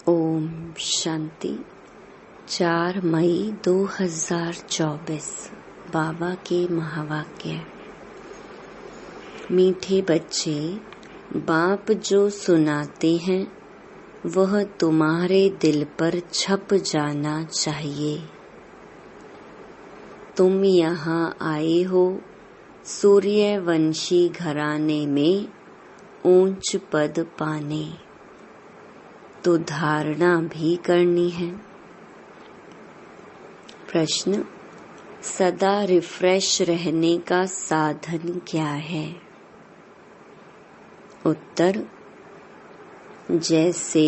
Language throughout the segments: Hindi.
ओम शांति। 4 मई 2024 बाबा के महावाक्य। मीठे बच्चे, बाप जो सुनाते हैं वह तुम्हारे दिल पर छप जाना चाहिए। तुम यहाँ आए हो सूर्यवंशी घराने में ऊंच पद पाने, तो धारणा भी करनी है। प्रश्न: सदा रिफ्रेश रहने का साधन क्या है? उत्तर: जैसे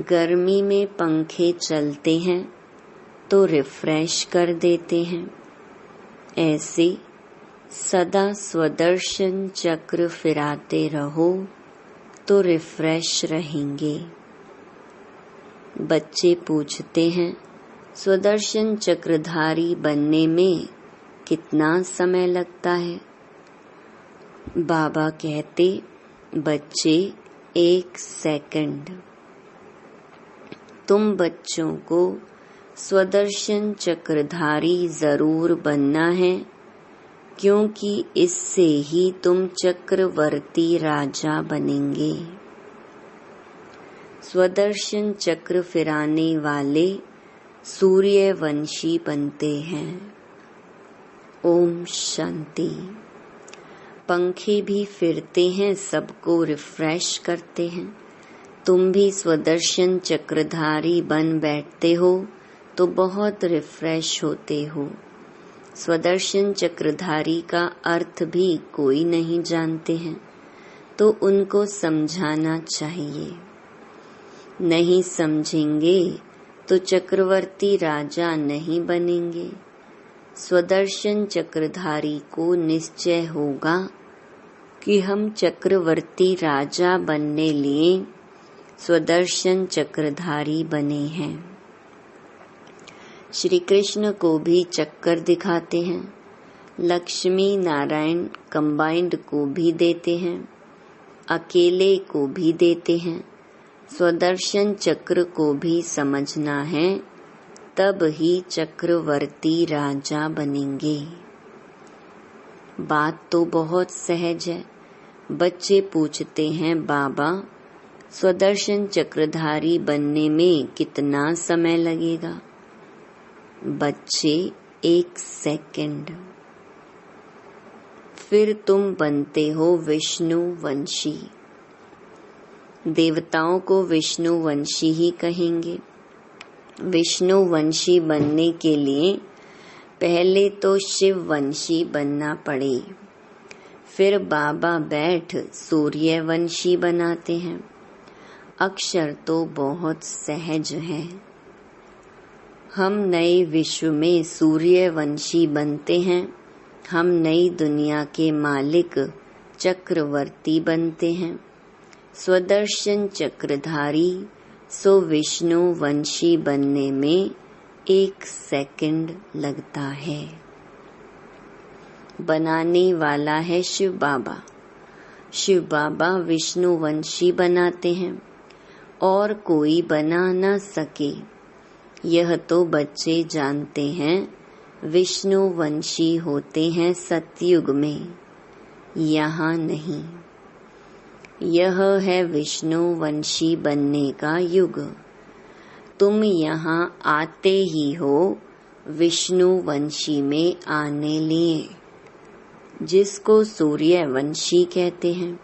गर्मी में पंखे चलते हैं तो रिफ्रेश कर देते हैं, ऐसे सदा स्वदर्शन चक्र फिराते रहो तो रिफ्रेश रहेंगे। बच्चे पूछते हैं, स्वदर्शन चक्रधारी बनने में कितना समय लगता है? बाबा कहते, बच्चे 1 सेकंड। तुम बच्चों को स्वदर्शन चक्रधारी जरूर बनना है, क्योंकि इससे ही तुम चक्रवर्ती राजा बनेंगे। स्वदर्शन चक्र फिराने वाले सूर्यवंशी बनते हैं। ओम शांति। पंखे भी फिरते हैं, सबको रिफ्रेश करते हैं। तुम भी स्वदर्शन चक्रधारी बन बैठते हो तो बहुत रिफ्रेश होते हो। स्वदर्शन चक्रधारी का अर्थ भी कोई नहीं जानते हैं, तो उनको समझाना चाहिए। नहीं समझेंगे तो चक्रवर्ती राजा नहीं बनेंगे। स्वदर्शन चक्रधारी को निश्चय होगा कि हम चक्रवर्ती राजा बनने लिए स्वदर्शन चक्रधारी बने हैं। श्री कृष्ण को भी चक्कर दिखाते हैं, लक्ष्मी नारायण कंबाइंड को भी देते हैं, अकेले को भी देते हैं। स्वदर्शन चक्र को भी समझना है, तब ही चक्रवर्ती राजा बनेंगे। बात तो बहुत सहज है। बच्चे पूछते हैं, बाबा स्वदर्शन चक्रधारी बनने में कितना समय लगेगा? बच्चे 1 सेकंड। फिर तुम बनते हो विष्णु वंशी। देवताओं को विष्णु वंशी ही कहेंगे। विष्णु वंशी बनने के लिए पहले तो शिव वंशी बनना पड़े, फिर बाबा बैठ सूर्यवंशी बनाते हैं। अक्षर तो बहुत सहज है। हम नए विश्व में सूर्यवंशी बनते हैं। हम नई दुनिया के मालिक चक्रवर्ती बनते हैं। स्वदर्शन चक्रधारी सो विष्णु वंशी बनने में 1 सेकंड लगता है। बनाने वाला है शिव बाबा। शिव बाबा विष्णु वंशी बनाते हैं और कोई बना न सके, यह तो बच्चे जानते हैं। विष्णु वंशी होते हैं सतयुग में, यहाँ नहीं। यह है विष्णु वंशी बनने का युग। तुम यहाँ आते ही हो विष्णु वंशी में आने लिए, जिसको सूर्यवंशी कहते हैं।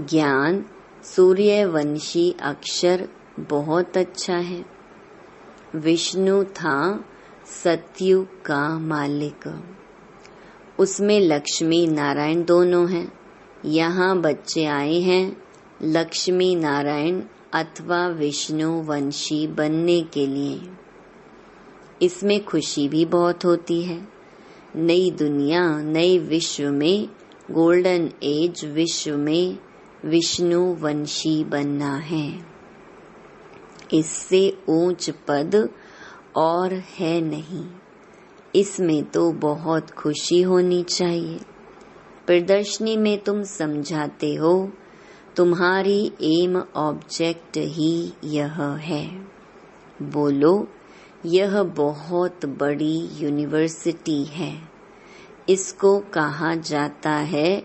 ज्ञान सूर्यवंशी अक्षर बहुत अच्छा है। विष्णु था सतयुग का मालिक, उसमें लक्ष्मी नारायण दोनों हैं। यहाँ बच्चे आए हैं लक्ष्मी नारायण अथवा विष्णु वंशी बनने के लिए। इसमें खुशी भी बहुत होती है। नई दुनिया, नए विश्व में, गोल्डन एज विश्व में विष्णु वंशी बनना है। इससे ऊंच पद और है नहीं। इसमें तो बहुत खुशी होनी चाहिए। प्रदर्शनी में तुम समझाते हो तुम्हारी एम ऑब्जेक्ट ही यह है। बोलो, यह बहुत बड़ी यूनिवर्सिटी है। इसको कहा जाता है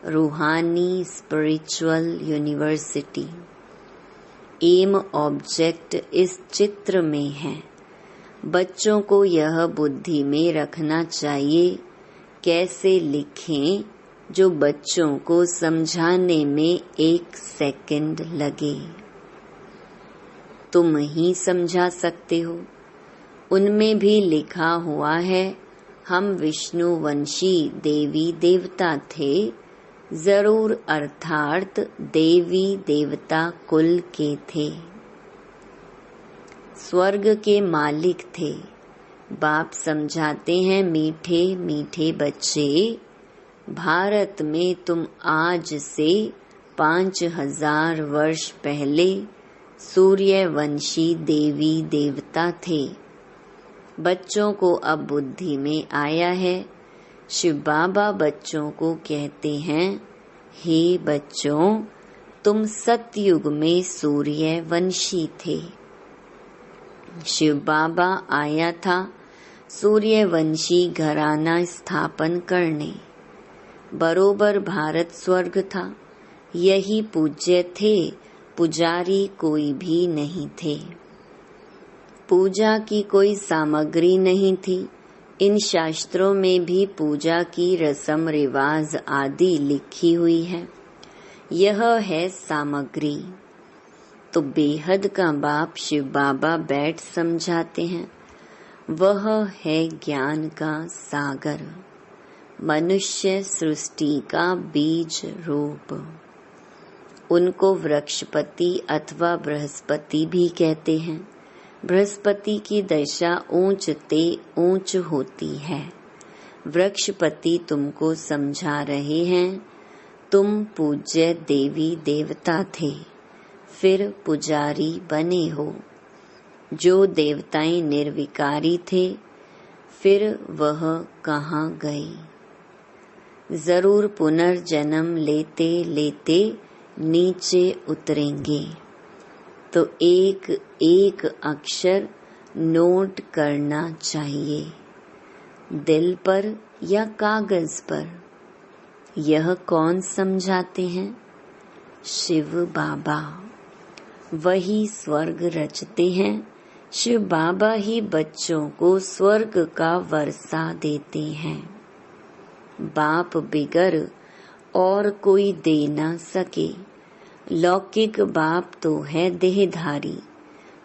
रूहानी स्पिरिचुअल यूनिवर्सिटी। एम ऑब्जेक्ट इस चित्र में है। बच्चों को यह बुद्धि में रखना चाहिए, कैसे लिखें जो बच्चों को समझाने में 1 सेकंड लगे। तुम ही समझा सकते हो। उनमें भी लिखा हुआ है, हम विष्णुवंशी देवी देवता थे, जरूर अर्थात देवी देवता कुल के थे। स्वर्ग के मालिक थे। बाप समझाते हैं, मीठे मीठे बच्चे, भारत में तुम आज से 5000 वर्ष पहले सूर्यवंशी देवी देवता थे। बच्चों को अब बुद्धि में आया है। शिव बाबा बच्चों को कहते हैं, हे बच्चों, तुम सतयुग में सूर्यवंशी थे। शिव बाबा आया था सूर्यवंशी घराना स्थापन करने। बरोबर भारत स्वर्ग था। यही पूज्य थे, पुजारी कोई भी नहीं थे। पूजा की कोई सामग्री नहीं थी। इन शास्त्रों में भी पूजा की रस्म रिवाज आदि लिखी हुई है। यह है सामग्री। तो बेहद का बाप शिव बाबा बैठ समझाते हैं। वह है ज्ञान का सागर, मनुष्य सृष्टि का बीज रूप। उनको वृक्षपति अथवा बृहस्पति भी कहते हैं। बृहस्पति की दशा ऊंच ते ऊंच होती है। वृक्षपति तुमको समझा रहे हैं, तुम पूज्य देवी देवता थे, फिर पुजारी बने हो। जो देवताएं निर्विकारी थे, फिर वह कहाँ गए। जरूर पुनर्जन्म लेते लेते नीचे उतरेंगे। तो एक एक अक्षर नोट करना चाहिए, दिल पर या कागज पर। यह कौन समझाते हैं? शिव बाबा। वही स्वर्ग रचते हैं। शिव बाबा ही बच्चों को स्वर्ग का वर्षा देते हैं। बाप बिगर और कोई दे ना सके। लौकिक बाप तो है देहधारी।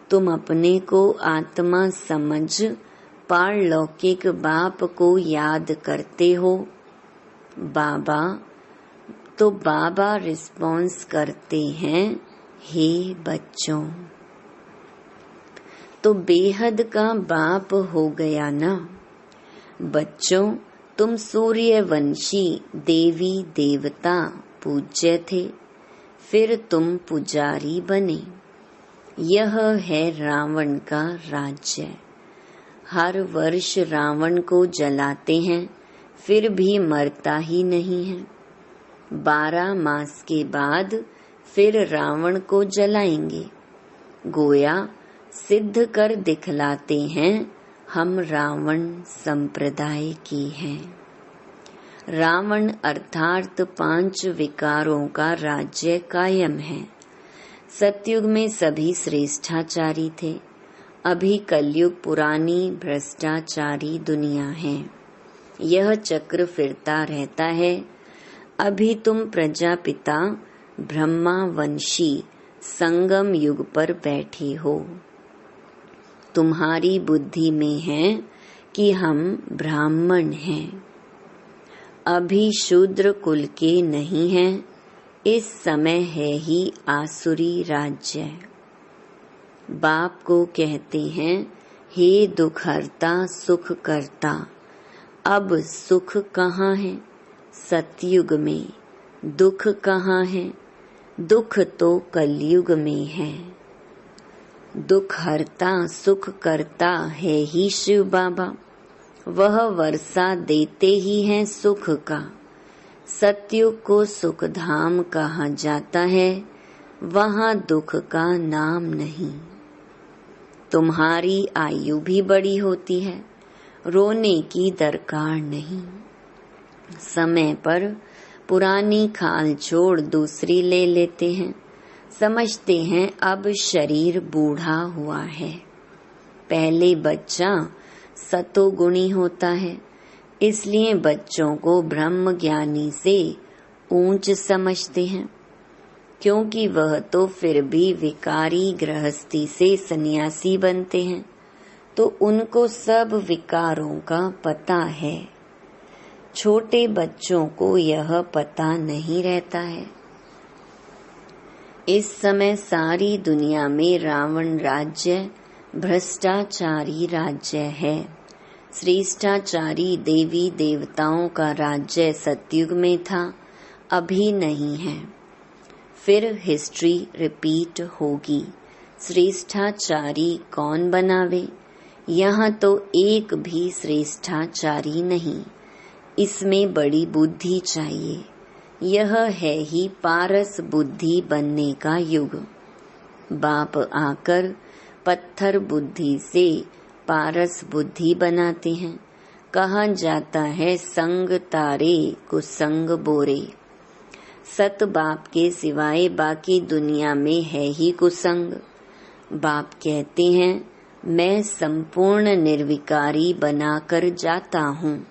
तुम अपने को आत्मा समझ पारलौकिक बाप को याद करते हो। बाबा तो बाबा रिस्पॉन्स करते हैं, हे बच्चों। तो बेहद का बाप हो गया ना। बच्चों, तुम सूर्यवंशी देवी देवता पूज्य थे, फिर तुम पुजारी बने। यह है रावण का राज्य। हर वर्ष रावण को जलाते हैं, फिर भी मरता ही नहीं है। 12 मास के बाद फिर रावण को जलाएंगे। गोया सिद्ध कर दिखलाते हैं, हम रावण संप्रदाय की हैं। रावण अर्थात 5 विकारों का राज्य कायम है। सतयुग में सभी श्रेष्ठाचारी थे। अभी कलयुग पुरानी भ्रष्टाचारी दुनिया है। यह चक्र फिरता रहता है। अभी तुम प्रजापिता ब्रह्मावंशी संगम युग पर बैठे हो। तुम्हारी बुद्धि में है कि हम ब्राह्मण हैं। अभी शूद्र कुल के नहीं हैं। इस समय है ही आसुरी राज्य। बाप को कहते हैं, हे दुखहर्ता सुख करता। अब सुख कहाँ है? सतयुग में। दुख कहाँ है? दुख तो कलयुग में है। दुखहर्ता सुख करता है ही शिव बाबा। वह वर्षा देते ही हैं सुख का। सतयुग को सुख धाम कहा जाता है, वहाँ दुख का नाम नहीं। तुम्हारी आयु भी बड़ी होती है, रोने की दरकार नहीं। समय पर पुरानी खाल छोड़ दूसरी ले लेते हैं, समझते हैं अब शरीर बूढ़ा हुआ है। पहले बच्चा सतोगुणी होता है, इसलिए बच्चों को ब्रह्म ज्ञानी से ऊंच समझते हैं, क्योंकि वह तो फिर भी विकारी गृहस्थी से सन्यासी बनते हैं, तो उनको सब विकारों का पता है। छोटे बच्चों को यह पता नहीं रहता है। इस समय सारी दुनिया में रावण राज्य भ्रष्टाचारी राज्य है। श्रेष्ठाचारी देवी देवताओं का राज्य सतयुग में था, अभी नहीं है। फिर हिस्ट्री रिपीट होगी। श्रेष्ठाचारी कौन बनावे? यहाँ तो एक भी श्रेष्ठाचारी नहीं। इसमें बड़ी बुद्धि चाहिए। यह है ही पारस बुद्धि बनने का युग। बाप आकर पत्थर बुद्धि से पारस बुद्धि बनाते हैं। कहा जाता है संग तारे कुसंग बोरे। सत बाप के सिवाय बाकी दुनिया में है ही कुसंग। बाप कहते हैं मैं संपूर्ण निर्विकारी बनाकर जाता हूँ।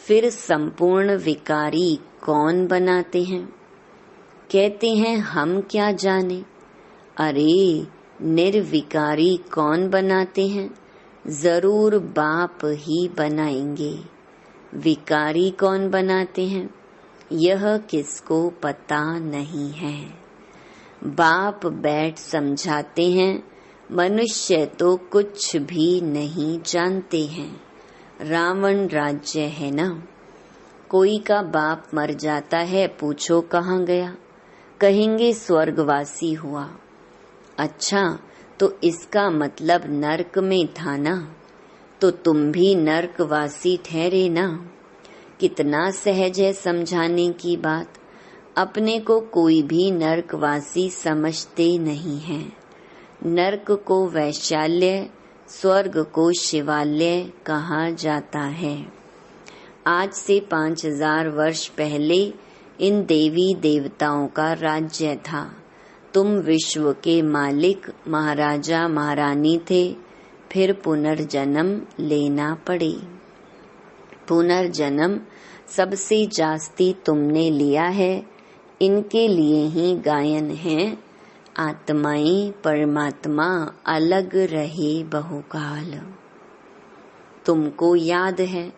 फिर संपूर्ण विकारी कौन बनाते हैं? कहते हैं हम क्या जाने। अरे निर्विकारी कौन बनाते हैं? जरूर बाप ही बनाएंगे। विकारी कौन बनाते हैं? यह किसको पता नहीं है। बाप बैठ समझाते हैं। मनुष्य तो कुछ भी नहीं जानते हैं। रावण राज्य है ना। कोई का बाप मर जाता है, पूछो कहाँ गया? कहेंगे स्वर्गवासी हुआ। अच्छा, तो इसका मतलब नरक में था ना, तो तुम भी नरकवासी ठहरे ना। कितना सहज है समझाने की बात। अपने को कोई भी नरकवासी समझते नहीं है। नरक को वैशाल्य, स्वर्ग को शिवालय कहा जाता है। आज से 5000 वर्ष पहले इन देवी देवताओं का राज्य था। तुम विश्व के मालिक महाराजा महारानी थे। फिर पुनर्जन्म लेना पड़े। पुनर्जन्म सबसे जास्ती तुमने लिया है। इनके लिए ही गायन है, आत्माएं परमात्मा अलग रहे बहुकाल। तुमको याद है,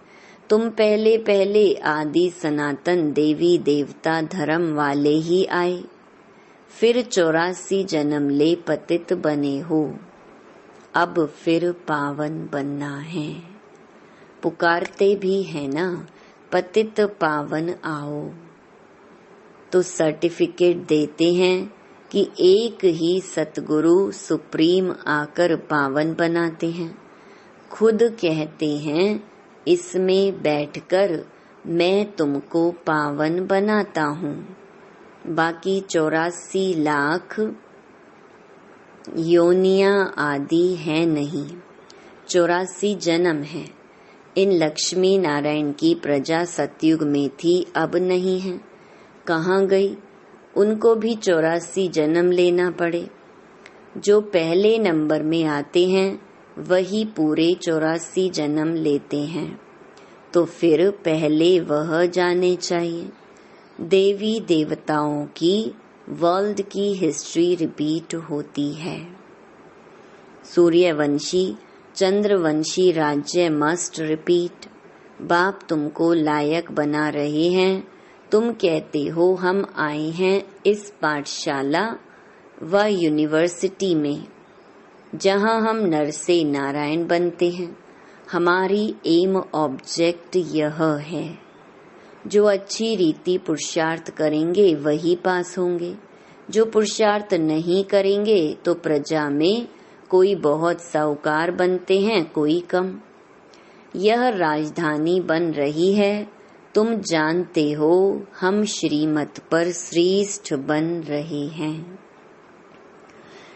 तुम पहले पहले आदि सनातन देवी देवता धर्म वाले ही आए। फिर 84 जन्म ले पतित बने हो। अब फिर पावन बनना है। पुकारते भी है ना, पतित पावन आओ। तो सर्टिफिकेट देते हैं कि एक ही सतगुरु सुप्रीम आकर पावन बनाते हैं। खुद कहते हैं इसमें बैठकर मैं तुमको पावन बनाता हूँ। बाकी 84 लाख योनियां आदि है नहीं, 84 जन्म है। इन लक्ष्मी नारायण की प्रजा सतयुग में थी, अब नहीं है। कहाँ गई? उनको भी 84 जन्म लेना पड़े। जो पहले नंबर में आते हैं वही पूरे 84 जन्म लेते हैं। तो फिर पहले वह जाने चाहिए। देवी देवताओं की वर्ल्ड की हिस्ट्री रिपीट होती है। सूर्यवंशी चंद्रवंशी राज्य मस्ट रिपीट। बाप तुमको लायक बना रहे हैं। तुम कहते हो हम आए हैं इस पाठशाला व यूनिवर्सिटी में, जहां हम नर से नारायण बनते हैं। हमारी एम ऑब्जेक्ट यह है। जो अच्छी रीति पुरुषार्थ करेंगे वही पास होंगे। जो पुरुषार्थ नहीं करेंगे तो प्रजा में कोई बहुत साहूकार बनते हैं, कोई कम। यह राजधानी बन रही है। तुम जानते हो हम श्रीमत पर श्रेष्ठ बन रहे हैं।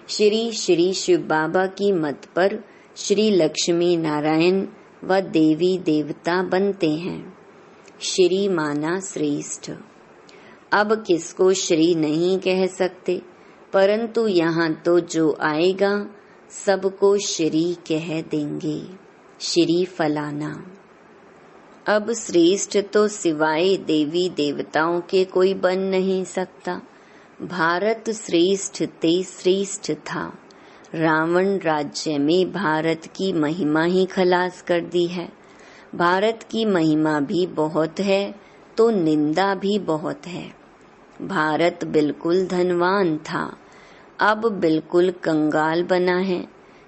श्री श्री शिव बाबा की मत पर श्री लक्ष्मी नारायण व देवी देवता बनते हैं। श्री माना श्रेष्ठ। अब किसको श्री नहीं कह सकते, परंतु यहाँ तो जो आएगा सबको श्री कह देंगे। श्री फलाना। अब श्रेष्ठ तो सिवाय देवी देवताओं के कोई बन नहीं सकता। भारत श्रेष्ठ ते श्रेष्ठ था। रावण राज्य में भारत की महिमा ही खलास कर दी है। भारत की महिमा भी बहुत है तो निंदा भी बहुत है। भारत बिल्कुल धनवान था, अब बिल्कुल कंगाल बना है।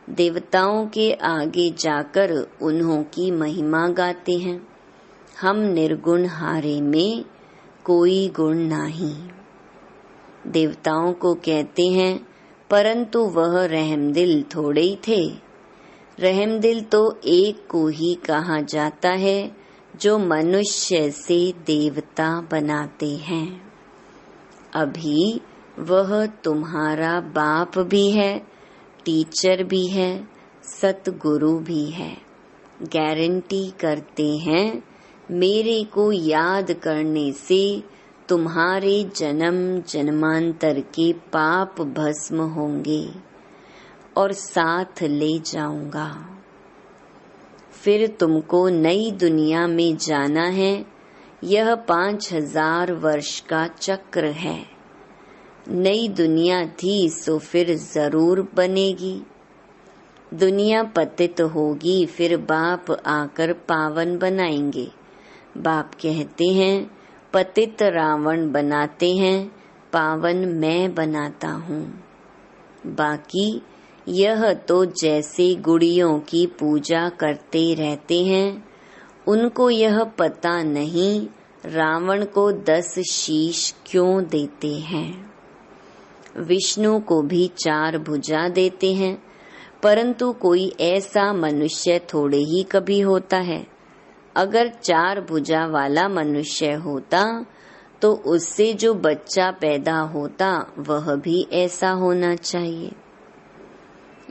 देवताओं के आगे जाकर उन्हों की महिमा गाते हैं। हम निर्गुण हारे में कोई गुण नहीं। देवताओं को कहते हैं, परंतु वह रहमदिल थोड़े ही थे। रहमदिल तो एक को ही कहा जाता है जो मनुष्य से देवता बनाते हैं। अभी वह तुम्हारा बाप भी है, टीचर भी है, सतगुरु भी है। गारंटी करते हैं मेरे को याद करने से तुम्हारे जन्म जन्मांतर के पाप भस्म होंगे और साथ ले जाऊंगा। फिर तुमको नई दुनिया में जाना है। यह 5000 वर्ष का चक्र है। नई दुनिया थी सो फिर जरूर बनेगी। दुनिया पतित होगी, फिर बाप आकर पावन बनाएंगे। बाप कहते हैं पतित रावण बनाते हैं, पावन मैं बनाता हूँ। बाकी यह तो जैसे गुड़ियों की पूजा करते रहते हैं, उनको यह पता नहीं रावण को 10 शीश क्यों देते हैं। विष्णु को भी 4 भुजा देते हैं, परंतु कोई ऐसा मनुष्य थोड़े ही कभी होता है। अगर 4 भुजा वाला मनुष्य होता तो उससे जो बच्चा पैदा होता वह भी ऐसा होना चाहिए।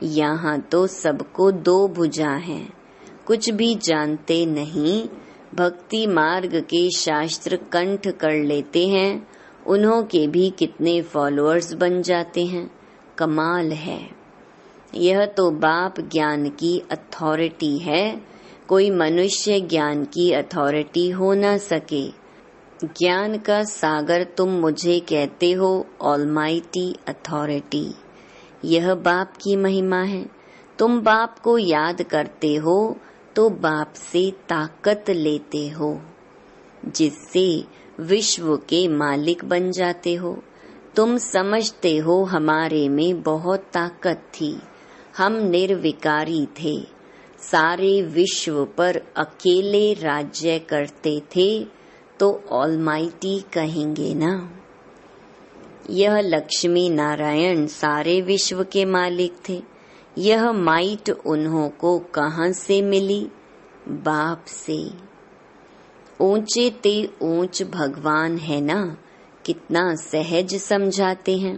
यहाँ तो सबको 2 भुजा हैं, कुछ भी जानते नहीं। भक्ति मार्ग के शास्त्र कंठ कर लेते हैं, उन्हों के भी कितने फॉलोअर्स बन जाते हैं। कमाल है। यह तो बाप ज्ञान की अथॉरिटी है, कोई मनुष्य ज्ञान की अथॉरिटी हो न सके। ज्ञान का सागर तुम मुझे कहते हो, ऑलमाइटी अथॉरिटी। यह बाप की महिमा है। तुम बाप को याद करते हो तो बाप से ताकत लेते हो, जिससे विश्व के मालिक बन जाते हो। तुम समझते हो हमारे में बहुत ताकत थी, हम निर्विकारी थे, सारे विश्व पर अकेले राज्य करते थे, तो ऑलमाइटी कहेंगे ना। यह लक्ष्मी नारायण सारे विश्व के मालिक थे। यह माइट उन्हों को कहाँ से मिली? बाप से। ऊंचे ते ऊंच भगवान है ना, कितना सहज समझाते हैं।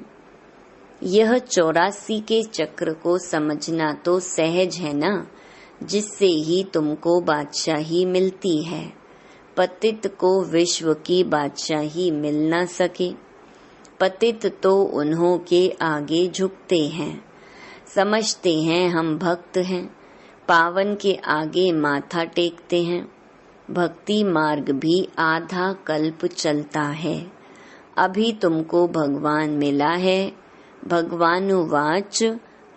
यह 84 के चक्र को समझना तो सहज है ना, जिससे ही तुमको बादशाही मिलती है। पतित को विश्व की बादशाही मिल ना सके। पतित तो उन्हों के आगे झुकते हैं, समझते हैं हम भक्त हैं, पावन के आगे माथा टेकते हैं। भक्ति मार्ग भी आधा कल्प चलता है। अभी तुमको भगवान मिला है। भगवानुवाच,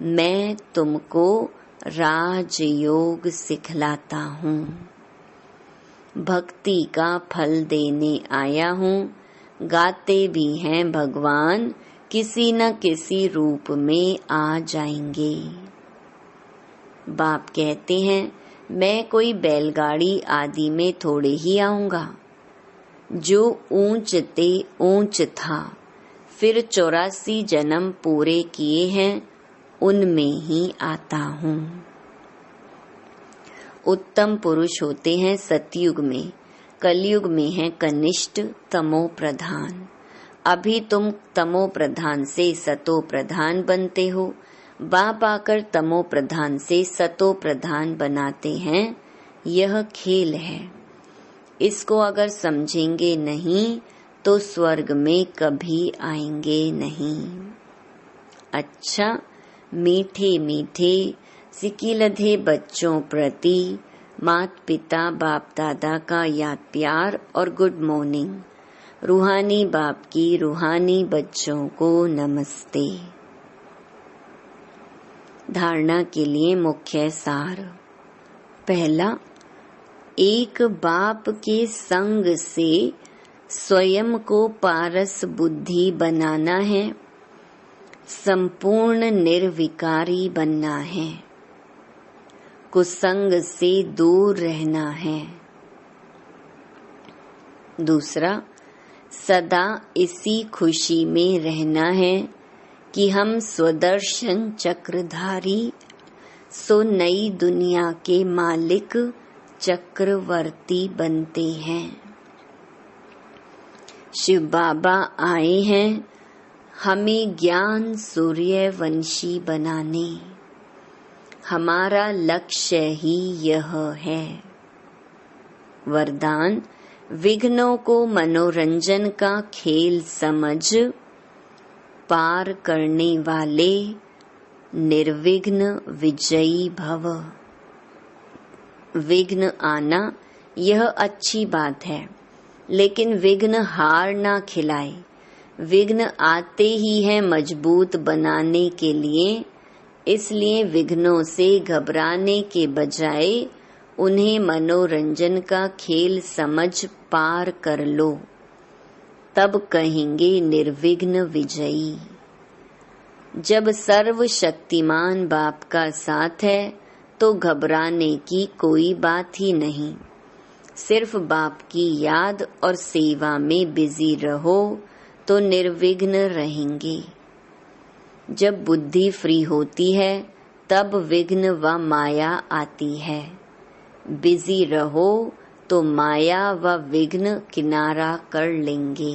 मैं तुमको राजयोग सिखलाता हूँ, भक्ति का फल देने आया हूँ। गाते भी हैं भगवान, किसी न किसी रूप में आ जाएंगे। बाप कहते हैं मैं कोई बैलगाड़ी आदि में थोड़े ही आऊंगा। जो ऊंच ते ऊंच था, फिर 84 जन्म पूरे किए हैं, उनमें ही आता हूँ। उत्तम पुरुष होते हैं सतयुग में, कलयुग में है कनिष्ठ तमो प्रधान। अभी तुम तमो प्रधान से सतो प्रधान बनते हो, बाप आकर तमो प्रधान से सतो प्रधान बनाते हैं। यह खेल है। इसको अगर समझेंगे नहीं तो स्वर्ग में कभी आएंगे नहीं। अच्छा, मीठे मीठे सिकिलधे बच्चों प्रति माता पिता बाप दादा का याद प्यार और गुड मॉर्निंग। रूहानी बाप की रूहानी बच्चों को नमस्ते। धारणा के लिए मुख्य सार। पहला, एक बाप के संग से स्वयं को पारस बुद्धि बनाना है, संपूर्ण निर्विकारी बनना है, कुसंग से दूर रहना है। दूसरा, सदा इसी खुशी में रहना है कि हम स्वदर्शन चक्रधारी सो नई दुनिया के मालिक चक्रवर्ती बनते हैं। शिव बाबा आए हैं हमें ज्ञान सूर्यवंशी बनाने। हमारा लक्ष्य ही यह है। वरदान, विघ्नों को मनोरंजन का खेल समझ पार करने वाले निर्विघ्न विजयी भव। विघ्न आना यह अच्छी बात है, लेकिन विघ्न हार ना खिलाए। विघ्न आते ही है मजबूत बनाने के लिए। इसलिए विघ्नों से घबराने के बजाय उन्हें मनोरंजन का खेल समझ पार कर लो, तब कहेंगे निर्विघ्न विजयी। जब सर्वशक्तिमान बाप का साथ है तो घबराने की कोई बात ही नहीं। सिर्फ बाप की याद और सेवा में बिजी रहो तो निर्विघ्न रहेंगे। जब बुद्धि फ्री होती है तब विघ्न व माया आती है। बिजी रहो तो माया व विघ्न किनारा कर लेंगे।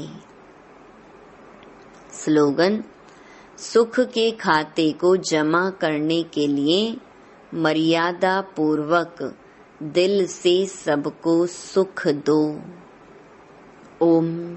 स्लोगन, सुख के खाते को जमा करने के लिए मर्यादा पूर्वक दिल से सबको सुख दो। ओम